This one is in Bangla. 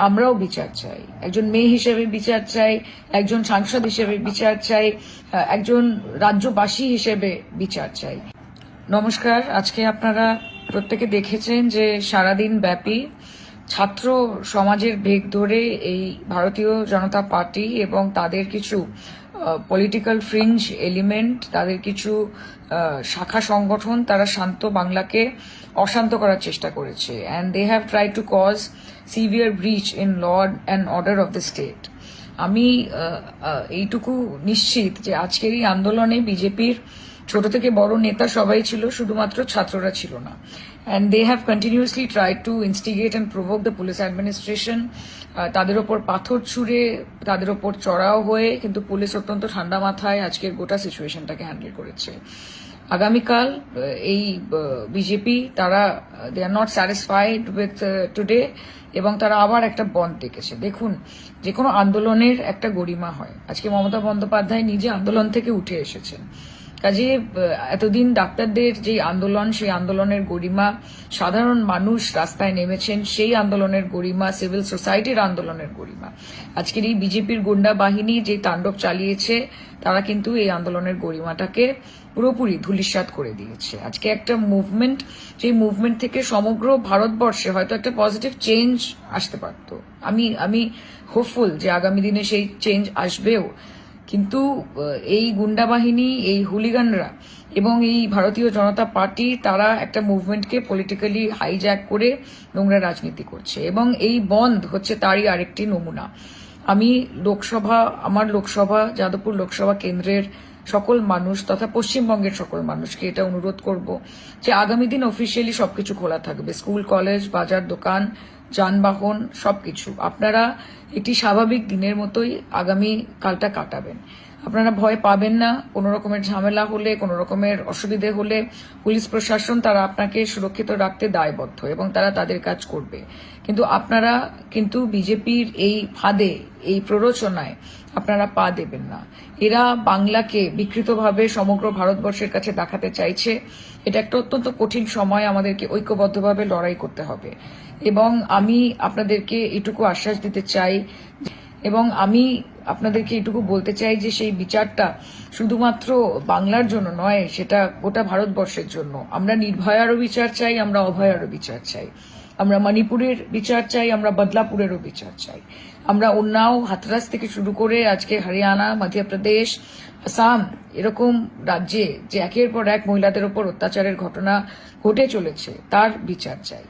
আমরাও বিচার চাই, একজন মেয়ে হিসেবে বিচার চাই, একজন সাংসদ হিসেবে বিচার চাই, একজন রাজ্যবাসী হিসেবে বিচার চাই। নমস্কার। আজকে আপনারা প্রত্যেকে দেখেছেন যে সারাদিন ব্যাপী ছাত্র সমাজের বেগ ধরে এই ভারতীয় জনতা পার্টি এবং তাদের কিছু পলিটিক্যাল ফ্রিঞ্জ এলিমেন্ট, তাদের কিছু শাখা সংগঠন, তারা শান্ত বাংলাকে অশান্ত করার চেষ্টা করেছে। And they have try to cause severe breach in law and order of the state. আমি এইটুকু নিশ্চিত যে আজকের এই আন্দোলনে বিজেপির ছোট থেকে বড় নেতা সবাই ছিল, শুধুমাত্র ছাত্ররা ছিল না। And they have continuously try to instigate and provoke the police administration. তাদের ওপর পাথর ছুঁড়ে, তাদের ওপর চড়াও হয়ে, কিন্তু পুলিশ অত্যন্ত ঠান্ডা মাথায় আজকের গোটা সিচুয়েশনটাকে হ্যান্ডেল করেছে। আগামীকাল এই বিজেপি তারা they are not satisfied with today, এবং তারা আবার একটা বন্ধ ডেকেছে। দেখুন, যে কোনো আন্দোলনের একটা গরিমা হয়। আজকে মমতা বন্দ্যোপাধ্যায় নিজে আন্দোলন থেকে উঠে এসেছেন। কাজে এতদিন ডাক্তারদের যে আন্দোলন, সেই আন্দোলনের গরিমা, সাধারণ মানুষ রাস্তায় নেমেছেন সেই আন্দোলনের গরিমা, সিভিল সোসাইটির আন্দোলনের গরিমা, আজকের এই বিজেপির গুন্ডা বাহিনী যে তাণ্ডব চালিয়েছে, তারা কিন্তু এই আন্দোলনের গরিমাটাকে পুরোপুরি ধূলিসাৎ করে দিয়েছে। আজকে একটা মুভমেন্ট, যে মুভমেন্ট থেকে সমগ্র ভারতবর্ষে হয়তো একটা পজিটিভ চেঞ্জ আসতে পারত। আমি হোপফুল যে আগামী দিনে সেই চেঞ্জ আসবেও। কিন্তু এই গুন্ডা বাহিনী, এই হুলিগানরা এবং এই ভারতীয় জনতা পার্টি, তারা একটা মুভমেন্টকে পলিটিক্যালি হাইজ্যাক করে নোংরা রাজনীতি করছে, এবং এই বন্ধ হচ্ছে তারই আরেকটি নমুনা। আমি আমার লোকসভা, যাদবপুর লোকসভা কেন্দ্রের সকল মানুষ তথা পশ্চিমবঙ্গের সকল মানুষকে এটা অনুরোধ করব যে আগামী দিন অফিসিয়ালি সবকিছু খোলা থাকবে, স্কুল, কলেজ, বাজার, দোকান, যানবাহন, সবকিছু। আপনারা একটি স্বাভাবিক দিনের মতোই আগামী কালটা কাটাবেন। আপনারা ভয় পাবেন না। কোনো রকমের ঝামেলা হলে, কোনো রকমের অসুবিধে হলে পুলিশ প্রশাসন তারা আপনাকে সুরক্ষিত রাখতে দায়বদ্ধ, এবং তারা তাদের কাজ করবে। কিন্তু আপনারা কিন্তু বিজেপির এই ফাঁদে, এই প্ররোচনায় আপনারা পা দেবেন না। এরা বাংলাকে বিকৃতভাবে সমগ্র ভারতবর্ষের কাছে দেখাতে চাইছে। এটা একটা অত্যন্ত কঠিন সময়, আমাদেরকে ঐক্যবদ্ধভাবে লড়াই করতে হবে। এবং আমি আপনাদেরকে এটুকু আশ্বাস দিতে চাই, এবং আমি আপনাদেরকে এটুকু বলতে চাই যে সেই বিচারটা শুধুমাত্র বাংলার জন্য নয়, সেটা গোটা ভারতবর্ষের জন্য। আমরা নির্ভয়ারও বিচার চাই, আমরা অভয়ারও বিচার চাই, আমরা মণিপুরের বিচার চাই, আমরা বদলাপুরেরও বিচার চাই। আমরা উন্নাও, হাথরাস থেকে শুরু করে আজকে হরিয়ানা, মধ্যপ্রদেশ, আসাম, এরকম রাজ্যে যে একের পর এক মহিলাদের ওপর অত্যাচারের ঘটনা ঘটে চলেছে, তার বিচার চাই।